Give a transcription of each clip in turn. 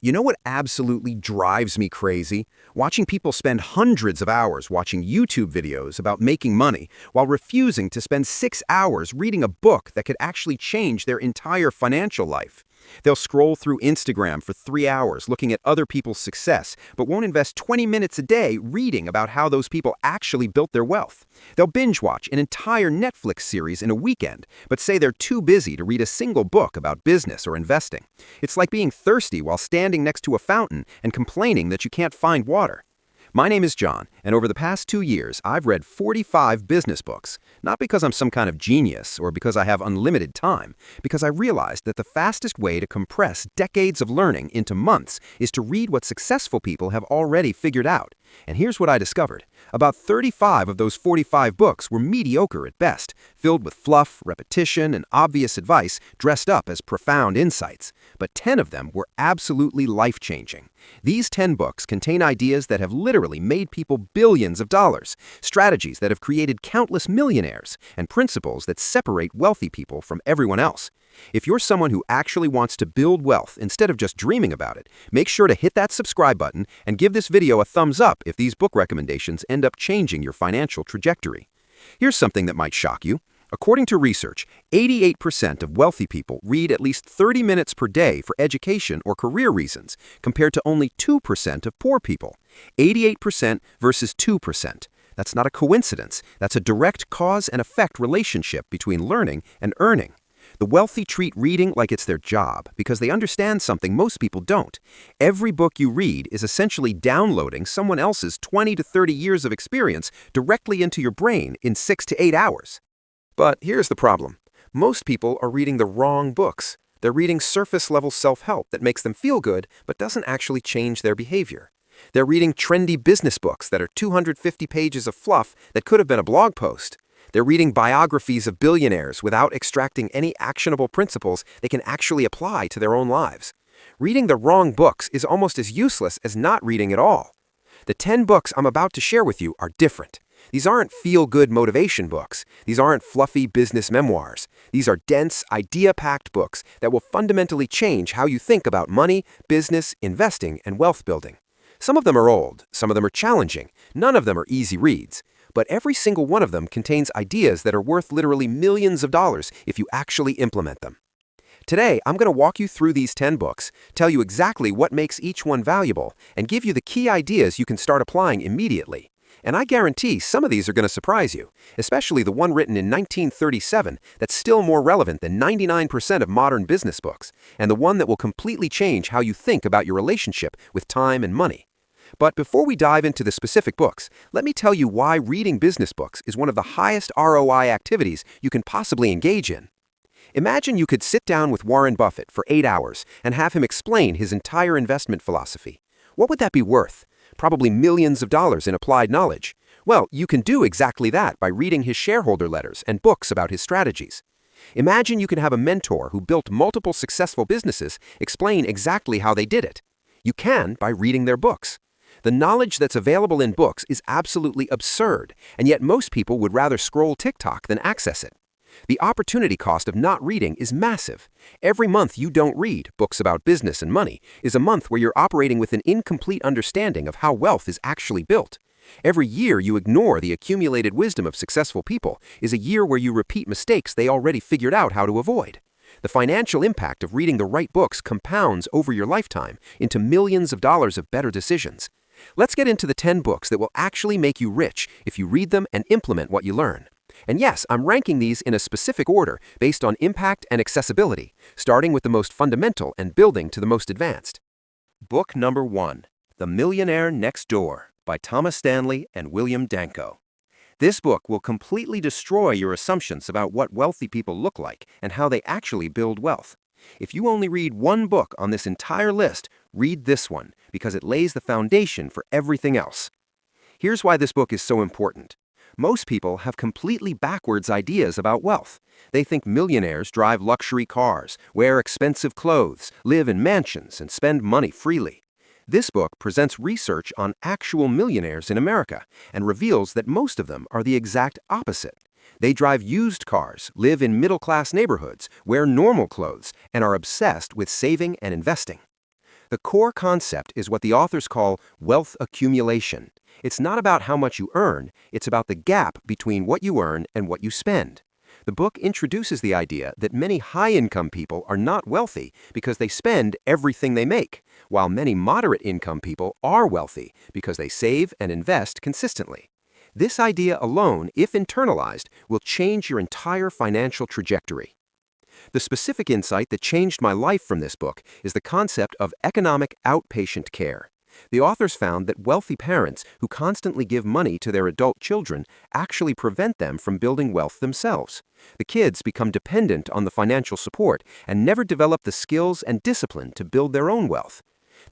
You know what absolutely drives me crazy? Watching people spend hundreds of hours watching YouTube videos about making money while refusing to spend 6 hours reading a book that could actually change their entire financial life. They'll scroll through Instagram for 3 hours looking at other people's success, but won't invest 20 minutes a day reading about how those people actually built their wealth. They'll binge watch an entire Netflix series in a weekend, but say they're too busy to read a single book about business or investing. It's like being thirsty while standing next to a fountain and complaining that you can't find water. My name is John, and over the past 2 years, I've read 45 business books. Not because I'm some kind of genius or because I have unlimited time, because I realized that the fastest way to compress decades of learning into months is to read what successful people have already figured out. And here's what I discovered. About 35 of those 45 books were mediocre at best, filled with fluff, repetition, and obvious advice dressed up as profound insights. But 10 of them were absolutely life-changing. These 10 books contain ideas that have literally made people billions of dollars, strategies that have created countless millionaires, and principles that separate wealthy people from everyone else. If you're someone who actually wants to build wealth instead of just dreaming about it, make sure to hit that subscribe button and give this video a thumbs up if these book recommendations end up changing your financial trajectory. Here's something that might shock you. According to research, 88% of wealthy people read at least 30 minutes per day for education or career reasons, compared to only 2% of poor people. 88% versus 2%. That's not a coincidence. That's a direct cause and effect relationship between learning and earning. The wealthy treat reading like it's their job because they understand something most people don't. Every book you read is essentially downloading someone else's 20 to 30 years of experience directly into your brain in 6 to 8 hours. But here's the problem. Most people are reading the wrong books. They're reading surface-level self-help that makes them feel good but doesn't actually change their behavior. They're reading trendy business books that are 250 pages of fluff that could have been a blog post. They're reading biographies of billionaires without extracting any actionable principles they can actually apply to their own lives. Reading the wrong books is almost as useless as not reading at all. The 10 books I'm about to share with you are different. These aren't feel-good motivation books. These aren't fluffy business memoirs. These are dense, idea-packed books that will fundamentally change how you think about money, business, investing, and wealth building. Some of them are old, some of them are challenging, none of them are easy reads. But every single one of them contains ideas that are worth literally millions of dollars if you actually implement them. Today, I'm going to walk you through these 10 books, tell you exactly what makes each one valuable, and give you the key ideas you can start applying immediately. And I guarantee some of these are going to surprise you, especially the one written in 1937 that's still more relevant than 99% of modern business books, and the one that will completely change how you think about your relationship with time and money. But before we dive into the specific books, let me tell you why reading business books is one of the highest ROI activities you can possibly engage in. Imagine you could sit down with Warren Buffett for 8 hours and have him explain his entire investment philosophy. What would that be worth? Probably millions of dollars in applied knowledge. Well, you can do exactly that by reading his shareholder letters and books about his strategies. Imagine you can have a mentor who built multiple successful businesses explain exactly how they did it. You can by reading their books. The knowledge that's available in books is absolutely absurd, and yet most people would rather scroll TikTok than access it. The opportunity cost of not reading is massive. Every month you don't read books about business and money is a month where you're operating with an incomplete understanding of how wealth is actually built. Every year you ignore the accumulated wisdom of successful people is a year where you repeat mistakes they already figured out how to avoid. The financial impact of reading the right books compounds over your lifetime into millions of dollars of better decisions. Let's get into the 10 books that will actually make you rich if you read them and implement what you learn. And yes, I'm ranking these in a specific order based on impact and accessibility, starting with the most fundamental and building to the most advanced. Book number 1, The Millionaire Next Door by Stanley William Danko. This book will completely destroy your assumptions about what wealthy people look like and how they actually build wealth. If you only read one book on this entire list, read this one because it lays the foundation for everything else. Here's why this book is so important. Most people have completely backwards ideas about wealth. They think millionaires drive luxury cars, wear expensive clothes, live in mansions, and spend money freely. This book presents research on actual millionaires in America and reveals that most of them are the exact opposite. They drive used cars, live in middle-class neighborhoods, wear normal clothes, and are obsessed with saving and investing. The core concept is what the authors call wealth accumulation. It's not about how much you earn, it's about the gap between what you earn and what you spend. The book introduces the idea that many high-income people are not wealthy because they spend everything they make, while many moderate-income people are wealthy because they save and invest consistently. This idea alone, if internalized, will change your entire financial trajectory. The specific insight that changed my life from this book is the concept of economic outpatient care. The authors found that wealthy parents who constantly give money to their adult children actually prevent them from building wealth themselves. The kids become dependent on the financial support and never develop the skills and discipline to build their own wealth.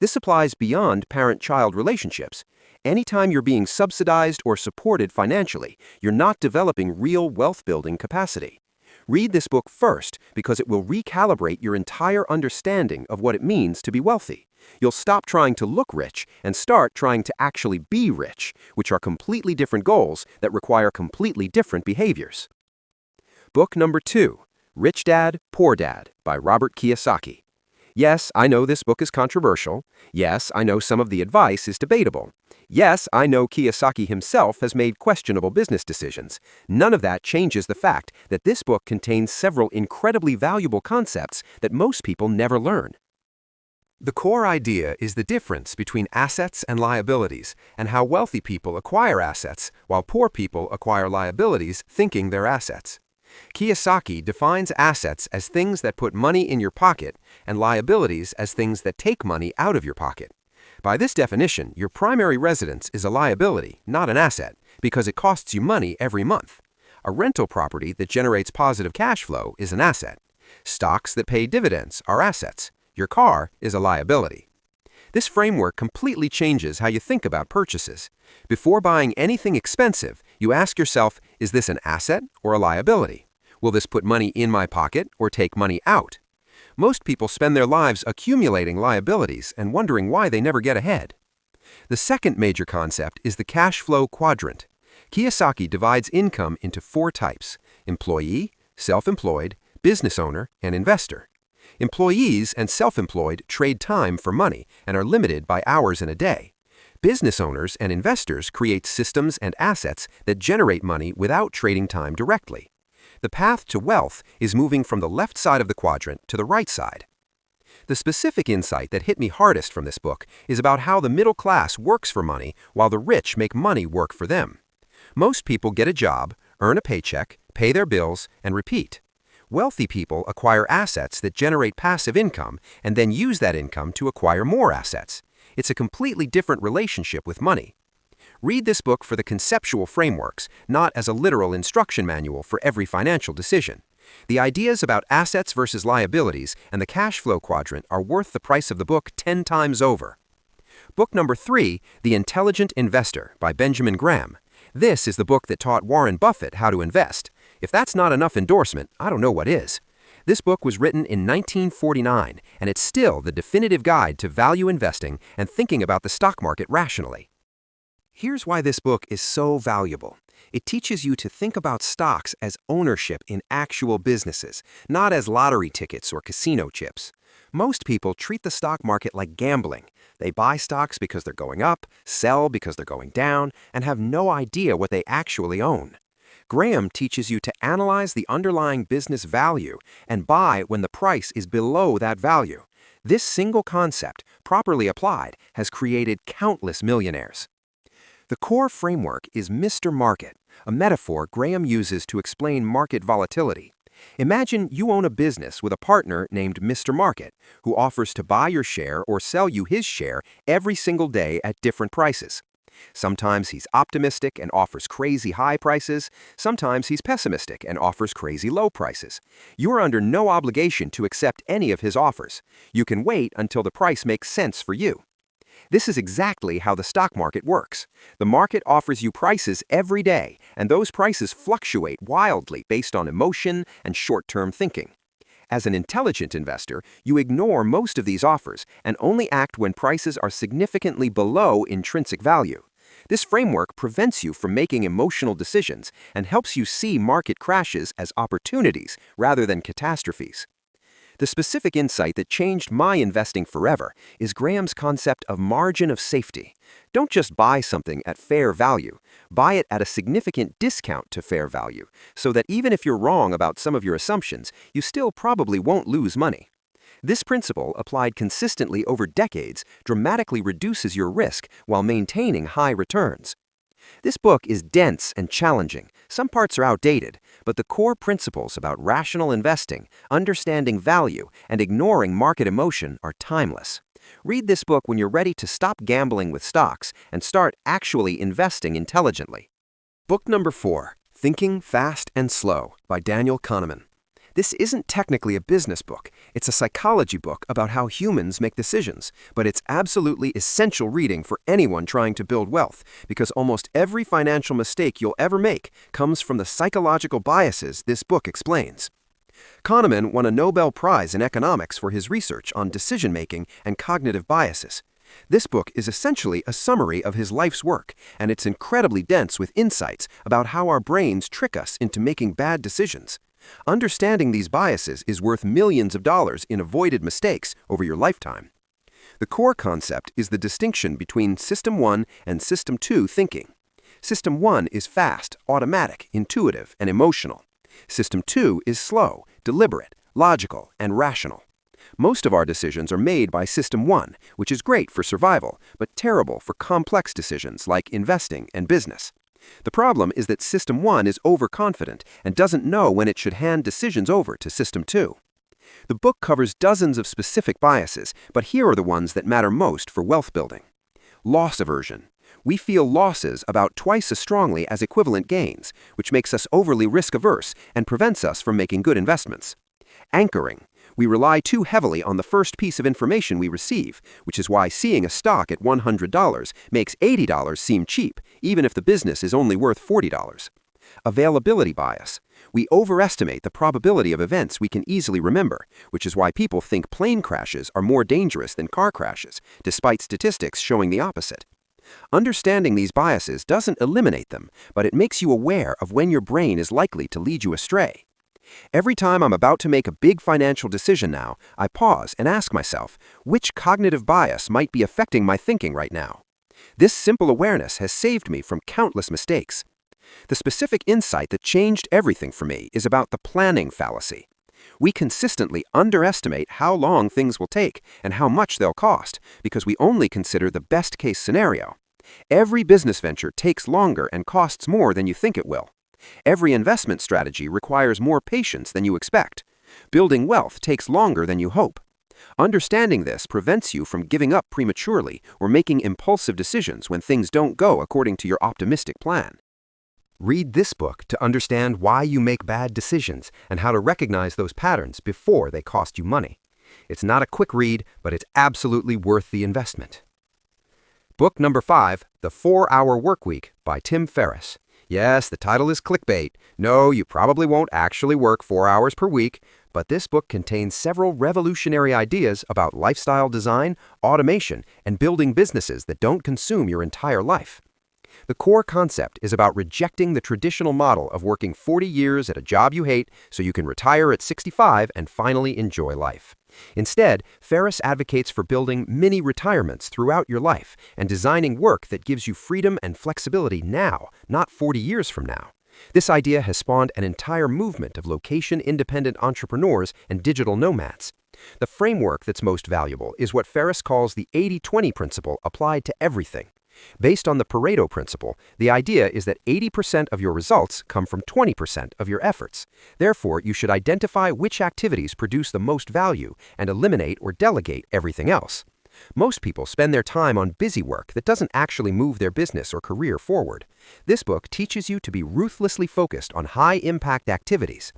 This applies beyond parent-child relationships. Anytime you're being subsidized or supported financially, you're not developing real wealth-building capacity. Read this book first because it will recalibrate your entire understanding of what it means to be wealthy. You'll stop trying to look rich and start trying to actually be rich, which are completely different goals that require completely different behaviors. Book number 2, Rich Dad, Poor Dad by Robert Kiyosaki. Yes, I know this book is controversial. Yes, I know some of the advice is debatable. Yes, I know Kiyosaki himself has made questionable business decisions. None of that changes the fact that this book contains several incredibly valuable concepts that most people never learn. The core idea is the difference between assets and liabilities, and how wealthy people acquire assets while poor people acquire liabilities thinking they're assets. Kiyosaki defines assets as things that put money in your pocket and liabilities as things that take money out of your pocket. By this definition, your primary residence is a liability, not an asset, because it costs you money every month. A rental property that generates positive cash flow is an asset. Stocks that pay dividends are assets. Your car is a liability. This framework completely changes how you think about purchases. Before buying anything expensive, you ask yourself, is this an asset or a liability? Will this put money in my pocket or take money out? Most people spend their lives accumulating liabilities and wondering why they never get ahead. The second major concept is the cash flow quadrant. Kiyosaki divides income into 4 types: employee, self-employed, business owner, and investor. Employees and self-employed trade time for money and are limited by hours in a day. Business owners and investors create systems and assets that generate money without trading time directly. The path to wealth is moving from the left side of the quadrant to the right side. The specific insight that hit me hardest from this book is about how the middle class works for money while the rich make money work for them. Most people get a job, earn a paycheck, pay their bills, and repeat. Wealthy people acquire assets that generate passive income and then use that income to acquire more assets. It's a completely different relationship with money. Read this book for the conceptual frameworks, not as a literal instruction manual for every financial decision. The ideas about assets versus liabilities and the cash flow quadrant are worth the price of the book 10 times over. Book number 3, The Intelligent Investor by Benjamin Graham. This is the book that taught Warren Buffett how to invest. If that's not enough endorsement, I don't know what is. This book was written in 1949, and it's still the definitive guide to value investing and thinking about the stock market rationally. Here's why this book is so valuable. It teaches you to think about stocks as ownership in actual businesses, not as lottery tickets or casino chips. Most people treat the stock market like gambling. They buy stocks because they're going up, sell because they're going down, and have no idea what they actually own. Graham teaches you to analyze the underlying business value and buy when the price is below that value. This single concept, properly applied, has created countless millionaires. The core framework is Mr. Market, a metaphor Graham uses to explain market volatility. Imagine you own a business with a partner named Mr. Market, who offers to buy your share or sell you his share every single day at different prices. Sometimes he's optimistic and offers crazy high prices. Sometimes he's pessimistic and offers crazy low prices. You are under no obligation to accept any of his offers. You can wait until the price makes sense for you. This is exactly how the stock market works. The market offers you prices every day, and those prices fluctuate wildly based on emotion and short-term thinking. As an intelligent investor, you ignore most of these offers and only act when prices are significantly below intrinsic value. This framework prevents you from making emotional decisions and helps you see market crashes as opportunities rather than catastrophes. The specific insight that changed my investing forever is Graham's concept of margin of safety. Don't just buy something at fair value, buy it at a significant discount to fair value, so that even if you're wrong about some of your assumptions, you still probably won't lose money. This principle, applied consistently over decades, dramatically reduces your risk while maintaining high returns. This book is dense and challenging. Some parts are outdated, but the core principles about rational investing, understanding value, and ignoring market emotion are timeless. Read this book when you're ready to stop gambling with stocks and start actually investing intelligently. Book number 4, Thinking Fast and Slow by Daniel Kahneman. This isn't technically a business book. It's a psychology book about how humans make decisions, but it's absolutely essential reading for anyone trying to build wealth, because almost every financial mistake you'll ever make comes from the psychological biases this book explains. Kahneman won a Nobel Prize in economics for his research on decision-making and cognitive biases. This book is essentially a summary of his life's work, and it's incredibly dense with insights about how our brains trick us into making bad decisions. Understanding these biases is worth millions of dollars in avoided mistakes over your lifetime. The core concept is the distinction between System 1 and System 2 thinking. System 1 is fast, automatic, intuitive, and emotional. System 2 is slow, deliberate, logical, and rational. Most of our decisions are made by System 1, which is great for survival, but terrible for complex decisions like investing and business. The problem is that System 1 is overconfident and doesn't know when it should hand decisions over to System 2. The book covers dozens of specific biases, but here are the ones that matter most for wealth building. Loss aversion. We feel losses about twice as strongly as equivalent gains, which makes us overly risk-averse and prevents us from making good investments. Anchoring. We rely too heavily on the first piece of information we receive, which is why seeing a stock at $100 makes $80 seem cheap, even if the business is only worth $40. Availability bias. We overestimate the probability of events we can easily remember, which is why people think plane crashes are more dangerous than car crashes, despite statistics showing the opposite. Understanding these biases doesn't eliminate them, but it makes you aware of when your brain is likely to lead you astray. Every time I'm about to make a big financial decision now, I pause and ask myself, which cognitive bias might be affecting my thinking right now? This simple awareness has saved me from countless mistakes. The specific insight that changed everything for me is about the planning fallacy. We consistently underestimate how long things will take and how much they'll cost because we only consider the best-case scenario. Every business venture takes longer and costs more than you think it will. Every investment strategy requires more patience than you expect. Building wealth takes longer than you hope. Understanding this prevents you from giving up prematurely or making impulsive decisions when things don't go according to your optimistic plan. Read this book to understand why you make bad decisions and how to recognize those patterns before they cost you money. It's not a quick read, but it's absolutely worth the investment. Book number 5, The 4-Hour Workweek by Tim Ferriss. Yes, the title is clickbait. No, you probably won't actually work 4 hours per week, but this book contains several revolutionary ideas about lifestyle design, automation, and building businesses that don't consume your entire life. The core concept is about rejecting the traditional model of working 40 years at a job you hate so you can retire at 65 and finally enjoy life. Instead, Ferriss advocates for building mini-retirements throughout your life and designing work that gives you freedom and flexibility now, not 40 years from now. This idea has spawned an entire movement of location-independent entrepreneurs and digital nomads. The framework that's most valuable is what Ferriss calls the 80-20 principle applied to everything. Based on the Pareto principle, the idea is that 80% of your results come from 20% of your efforts. Therefore, you should identify which activities produce the most value and eliminate or delegate everything else. Most people spend their time on busy work that doesn't actually move their business or career forward. This book teaches you to be ruthlessly focused on high-impact activities.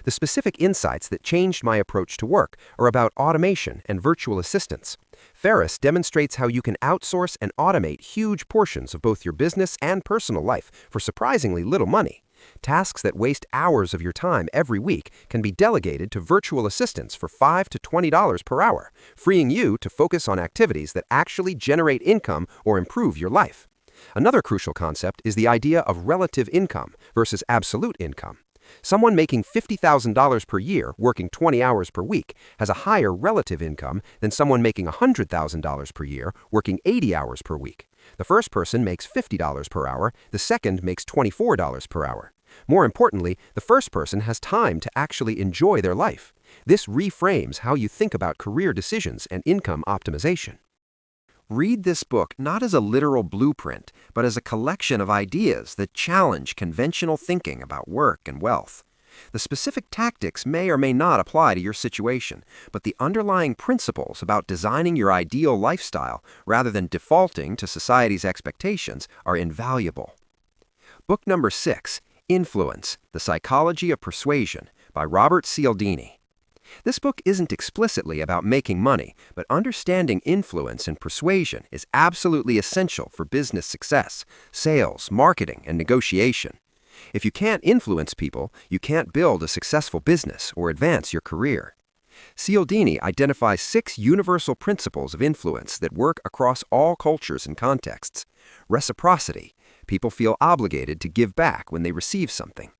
The specific insights that changed my approach to work are about automation and virtual assistants. Ferriss demonstrates how you can outsource and automate huge portions of both your business and personal life for surprisingly little money. Tasks that waste hours of your time every week can be delegated to virtual assistants for $5 to $20 per hour, freeing you to focus on activities that actually generate income or improve your life. Another crucial concept is the idea of relative income versus absolute income. Someone making $50,000 per year working 20 hours per week has a higher relative income than someone making $100,000 per year working 80 hours per week. The first person makes $50 per hour, the second makes $24 per hour. More importantly, the first person has time to actually enjoy their life. This reframes how you think about career decisions and income optimization. Read this book not as a literal blueprint, but as a collection of ideas that challenge conventional thinking about work and wealth. The specific tactics may or may not apply to your situation, but the underlying principles about designing your ideal lifestyle rather than defaulting to society's expectations are invaluable. Book number 6, Influence, The Psychology of Persuasion, by Robert Cialdini. This book isn't explicitly about making money, but understanding influence and persuasion is absolutely essential for business success, sales, marketing, and negotiation. If you can't influence people, you can't build a successful business or advance your career. Cialdini identifies 6 universal principles of influence that work across all cultures and contexts. Reciprocity. People feel obligated to give back when they receive something.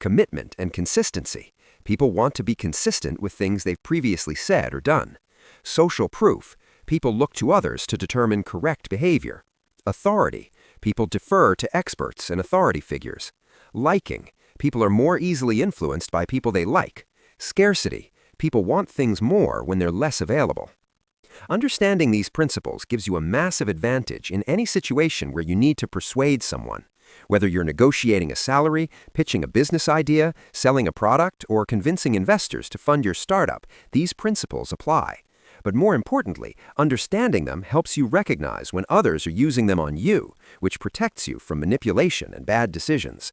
Commitment and consistency. People want to be consistent with things they've previously said or done. Social proof. People look to others to determine correct behavior. Authority. People defer to experts and authority figures. Liking. People are more easily influenced by people they like. Scarcity. People want things more when they're less available. Understanding these principles gives you a massive advantage in any situation where you need to persuade someone. Whether you're negotiating a salary, pitching a business idea, selling a product, or convincing investors to fund your startup, these principles apply. But more importantly, understanding them helps you recognize when others are using them on you, which protects you from manipulation and bad decisions.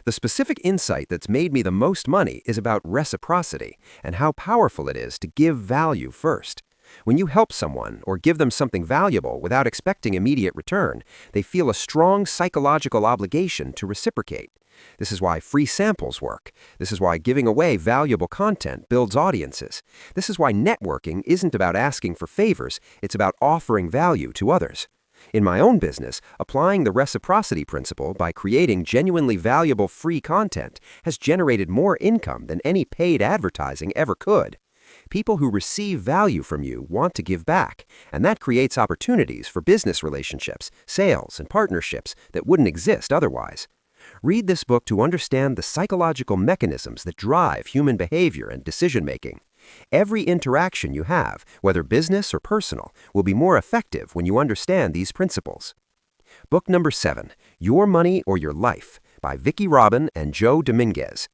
The specific insight that's made me the most money is about reciprocity and how powerful it is to give value first. When you help someone or give them something valuable without expecting immediate return, they feel a strong psychological obligation to reciprocate. This is why free samples work. This is why giving away valuable content builds audiences. This is why networking isn't about asking for favors, it's about offering value to others. In my own business, applying the reciprocity principle by creating genuinely valuable free content has generated more income than any paid advertising ever could. People who receive value from you want to give back, and that creates opportunities for business relationships, sales, and partnerships that wouldn't exist otherwise. Read this book to understand the psychological mechanisms that drive human behavior and decision-making. Every interaction you have, whether business or personal, will be more effective when you understand these principles. Book number 7, Your Money or Your Life, by Vicki Robin and Joe Dominguez.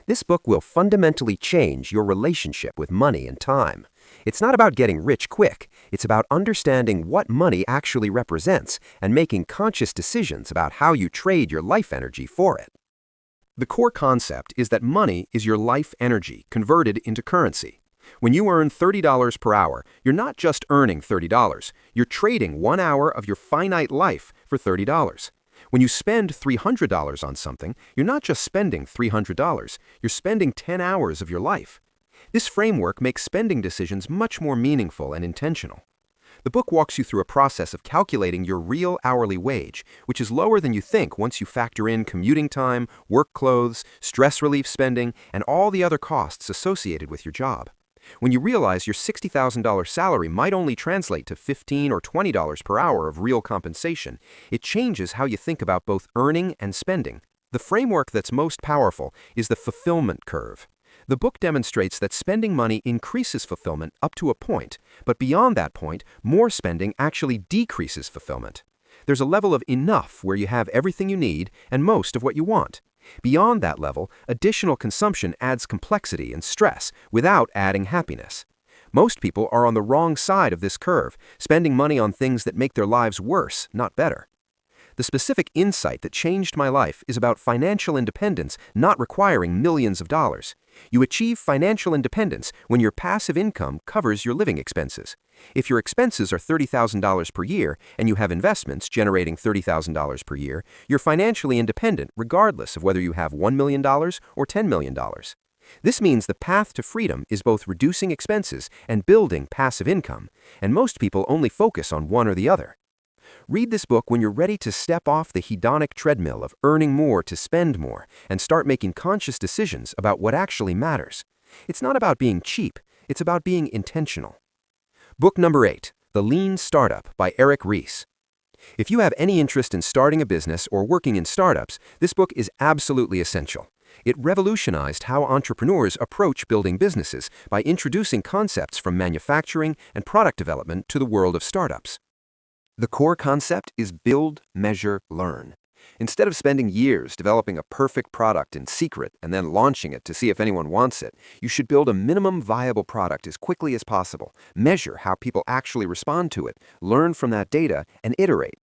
This book will fundamentally change your relationship with money and time. It's not about getting rich quick. It's about understanding what money actually represents and making conscious decisions about how you trade your life energy for it. The core concept is that money is your life energy converted into currency. When you earn $30 per hour, you're not just earning $30. You're trading 1 hour of your finite life for $30. When you spend $300 on something, you're not just spending $300, you're spending 10 hours of your life. This framework makes spending decisions much more meaningful and intentional. The book walks you through a process of calculating your real hourly wage, which is lower than you think once you factor in commuting time, work clothes, stress relief spending, and all the other costs associated with your job. When you realize your $60,000 salary might only translate to $15 or $20 per hour of real compensation, it changes how you think about both earning and spending. The framework that's most powerful is the fulfillment curve. The book demonstrates that spending money increases fulfillment up to a point, but beyond that point, more spending actually decreases fulfillment. There's a level of enough where you have everything you need and most of what you want. Beyond that level, additional consumption adds complexity and stress without adding happiness. Most people are on the wrong side of this curve, spending money on things that make their lives worse, not better. The specific insight that changed my life is about financial independence not requiring millions of dollars. You achieve financial independence when your passive income covers your living expenses. If your expenses are $30,000 per year and you have investments generating $30,000 per year, you're financially independent regardless of whether you have $1 million or $10 million. This means the path to freedom is both reducing expenses and building passive income, and most people only focus on one or the other. Read this book when you're ready to step off the hedonic treadmill of earning more to spend more and start making conscious decisions about what actually matters. It's not about being cheap, it's about being intentional. Book number 8, The Lean Startup by Eric Ries. If you have any interest in starting a business or working in startups, this book is absolutely essential. It revolutionized how entrepreneurs approach building businesses by introducing concepts from manufacturing and product development to the world of startups. The core concept is build, measure, learn. Instead of spending years developing a perfect product in secret and then launching it to see if anyone wants it, you should build a minimum viable product as quickly as possible, measure how people actually respond to it, learn from that data, and iterate.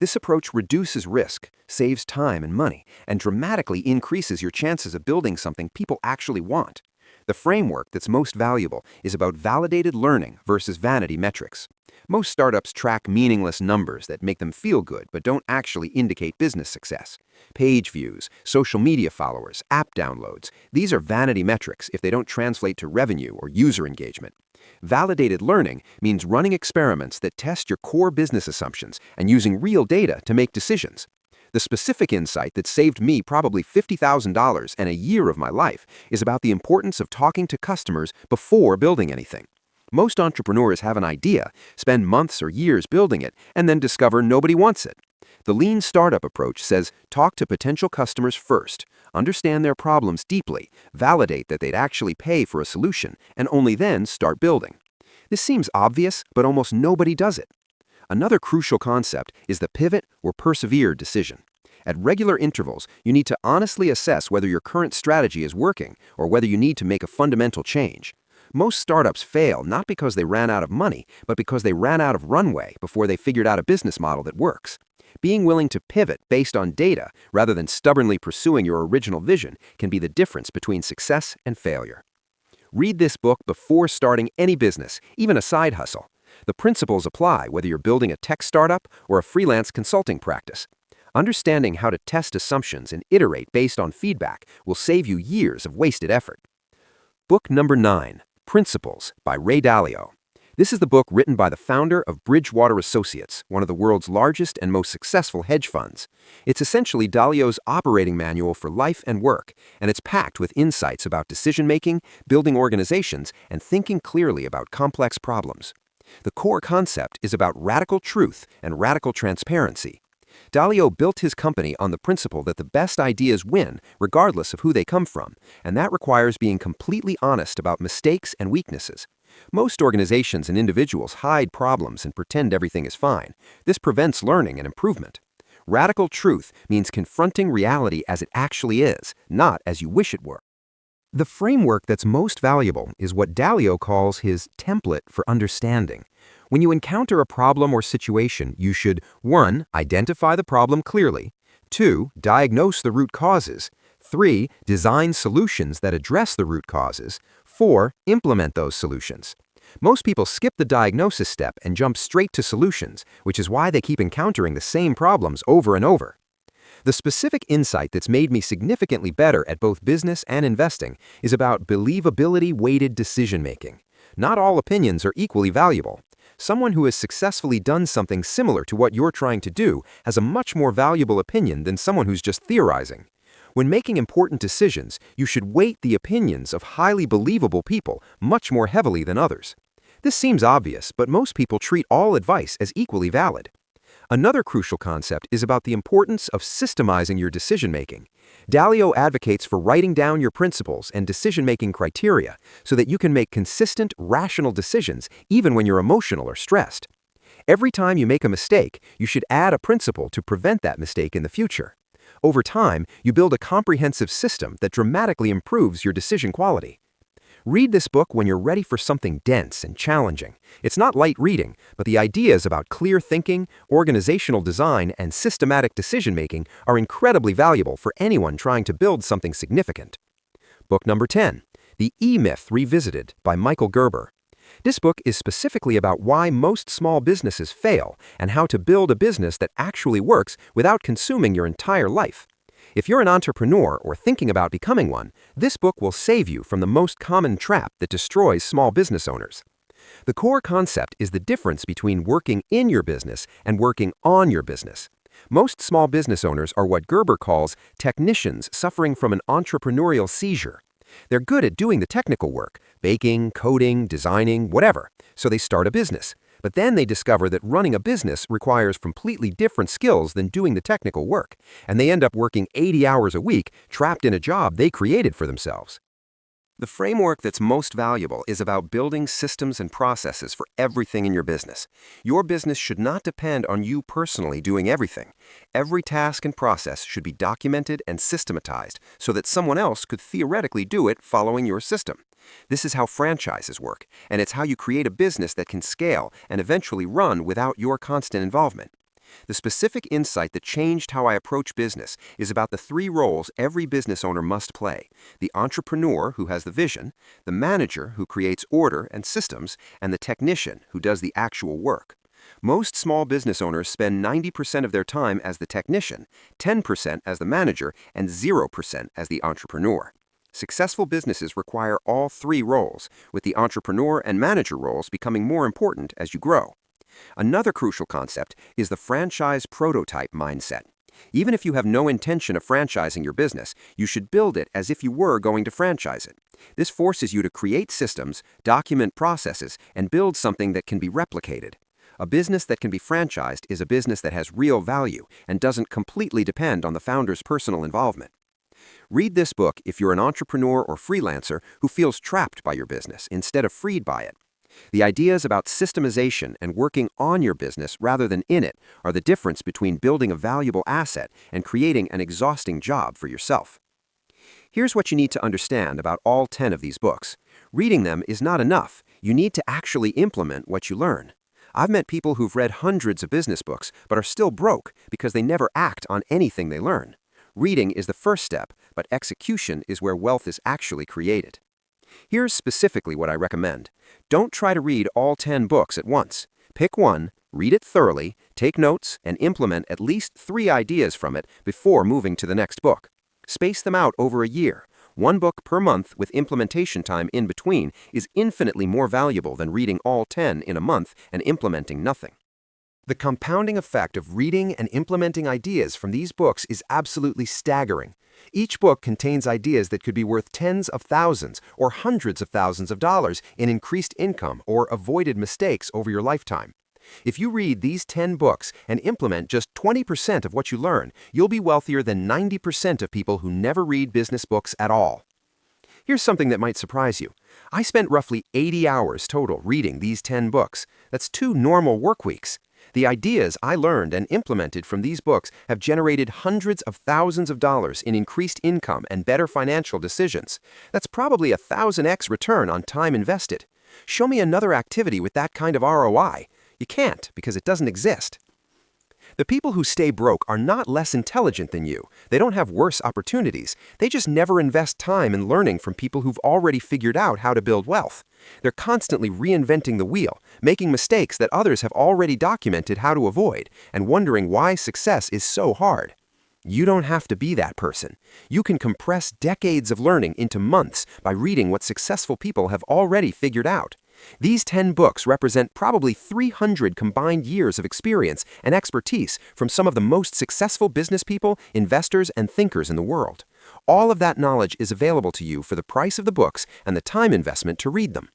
This approach reduces risk, saves time and money, and dramatically increases your chances of building something people actually want. The framework that's most valuable is about validated learning versus vanity metrics. Most startups track meaningless numbers that make them feel good but don't actually indicate business success. Page views, social media followers, app downloads, these are vanity metrics if they don't translate to revenue or user engagement. Validated learning means running experiments that test your core business assumptions and using real data to make decisions. The specific insight that saved me probably $50,000 and a year of my life is about the importance of talking to customers before building anything. Most entrepreneurs have an idea, spend months or years building it, and then discover nobody wants it. The lean startup approach says talk to potential customers first, understand their problems deeply, validate that they'd actually pay for a solution, and only then start building. This seems obvious, but almost nobody does it. Another crucial concept is the pivot or persevere decision. At regular intervals, you need to honestly assess whether your current strategy is working or whether you need to make a fundamental change. Most startups fail not because they ran out of money, but because they ran out of runway before they figured out a business model that works. Being willing to pivot based on data rather than stubbornly pursuing your original vision can be the difference between success and failure. Read this book before starting any business, even a side hustle. The principles apply whether you're building a tech startup or a freelance consulting practice. Understanding how to test assumptions and iterate based on feedback will save you years of wasted effort. Book number 9, Principles by Ray Dalio. This is the book written by the founder of Bridgewater Associates, one of the world's largest and most successful hedge funds. It's essentially Dalio's operating manual for life and work, and it's packed with insights about decision-making, building organizations, and thinking clearly about complex problems. The core concept is about radical truth and radical transparency. Dalio built his company on the principle that the best ideas win, regardless of who they come from, and that requires being completely honest about mistakes and weaknesses. Most organizations and individuals hide problems and pretend everything is fine. This prevents learning and improvement. Radical truth means confronting reality as it actually is, not as you wish it were. The framework that's most valuable is what Dalio calls his template for understanding. When you encounter a problem or situation, you should 1. Identify the problem clearly, 2. Diagnose the root causes, 3. Design solutions that address the root causes, 4. Implement those solutions. Most people skip the diagnosis step and jump straight to solutions, which is why they keep encountering the same problems over and over. The specific insight that's made me significantly better at both business and investing is about believability-weighted decision-making. Not all opinions are equally valuable. Someone who has successfully done something similar to what you're trying to do has a much more valuable opinion than someone who's just theorizing. When making important decisions, you should weight the opinions of highly believable people much more heavily than others. This seems obvious, but most people treat all advice as equally valid. Another crucial concept is about the importance of systemizing your decision-making. Dalio advocates for writing down your principles and decision-making criteria so that you can make consistent, rational decisions even when you're emotional or stressed. Every time you make a mistake, you should add a principle to prevent that mistake in the future. Over time, you build a comprehensive system that dramatically improves your decision quality. Read this book when you're ready for something dense and challenging. It's not light reading, but the ideas about clear thinking, organizational design, and systematic decision-making are incredibly valuable for anyone trying to build something significant. Book number 10, The E-Myth Revisited by Michael Gerber. This book is specifically about why most small businesses fail and how to build a business that actually works without consuming your entire life. If you're an entrepreneur or thinking about becoming one, this book will save you from the most common trap that destroys small business owners. The core concept is the difference between working in your business and working on your business. Most small business owners are what Gerber calls technicians suffering from an entrepreneurial seizure. They're good at doing the technical work, baking, coding, designing, whatever, so they start a business. But then they discover that running a business requires completely different skills than doing the technical work, and they end up working 80 hours a week, trapped in a job they created for themselves. The framework that's most valuable is about building systems and processes for everything in your business. Your business should not depend on you personally doing everything. Every task and process should be documented and systematized so that someone else could theoretically do it following your system. This is how franchises work, and it's how you create a business that can scale and eventually run without your constant involvement. The specific insight that changed how I approach business is about the three roles every business owner must play: the entrepreneur who has the vision, the manager who creates order and systems, and the technician who does the actual work. Most small business owners spend 90% of their time as the technician, 10% as the manager, and 0% as the entrepreneur. Successful businesses require all three roles, with the entrepreneur and manager roles becoming more important as you grow. Another crucial concept is the franchise prototype mindset. Even if you have no intention of franchising your business, you should build it as if you were going to franchise it. This forces you to create systems, document processes, and build something that can be replicated. A business that can be franchised is a business that has real value and doesn't completely depend on the founder's personal involvement. Read this book if you're an entrepreneur or freelancer who feels trapped by your business instead of freed by it. The ideas about systemization and working on your business rather than in it are the difference between building a valuable asset and creating an exhausting job for yourself. Here's what you need to understand about all 10 of these books. Reading them is not enough. You need to actually implement what you learn. I've met people who've read hundreds of business books but are still broke because they never act on anything they learn. Reading is the first step, but execution is where wealth is actually created. Here's specifically what I recommend. Don't try to read all 10 books at once. Pick one, read it thoroughly, take notes, and implement at least 3 ideas from it before moving to the next book. Space them out over a year. One book per month with implementation time in between is infinitely more valuable than reading all 10 in a month and implementing nothing. The compounding effect of reading and implementing ideas from these books is absolutely staggering. Each book contains ideas that could be worth tens of thousands or hundreds of thousands of dollars in increased income or avoided mistakes over your lifetime. If you read these 10 books and implement just 20% of what you learn, you'll be wealthier than 90% of people who never read business books at all. Here's something that might surprise you. I spent roughly 80 hours total reading these 10 books. That's 2 normal work weeks. The ideas I learned and implemented from these books have generated hundreds of thousands of dollars in increased income and better financial decisions. That's probably a 1000x return on time invested. Show me another activity with that kind of ROI. You can't, because it doesn't exist. The people who stay broke are not less intelligent than you. They don't have worse opportunities. They just never invest time in learning from people who've already figured out how to build wealth. They're constantly reinventing the wheel, making mistakes that others have already documented how to avoid, and wondering why success is so hard. You don't have to be that person. You can compress decades of learning into months by reading what successful people have already figured out. These 10 books represent probably 300 combined years of experience and expertise from some of the most successful business people, investors, and thinkers in the world. All of that knowledge is available to you for the price of the books and the time investment to read them.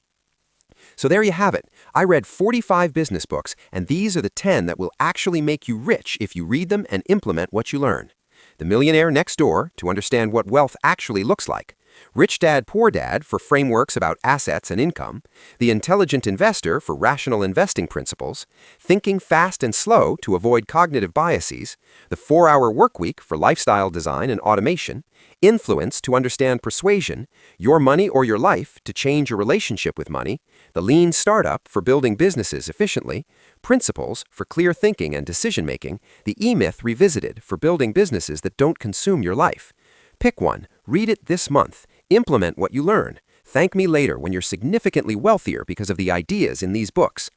So there you have it. I read 45 business books, and these are the 10 that will actually make you rich if you read them and implement what you learn. The Millionaire Next Door, to understand what wealth actually looks like. Rich Dad, Poor Dad for frameworks about assets and income, The Intelligent Investor for rational investing principles, Thinking Fast and Slow to avoid cognitive biases, The 4-Hour Workweek for lifestyle design and automation, Influence to understand persuasion, Your Money or Your Life to change your relationship with money, The Lean Startup for building businesses efficiently, Principles for clear thinking and decision-making, The E-Myth Revisited for building businesses that don't consume your life. Pick one, read it this month, implement what you learn. Thank me later when you're significantly wealthier because of the ideas in these books.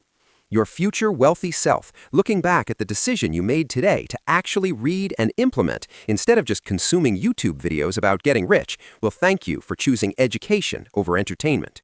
Your future wealthy self, looking back at the decision you made today to actually read and implement instead of just consuming YouTube videos about getting rich, will thank you for choosing education over entertainment.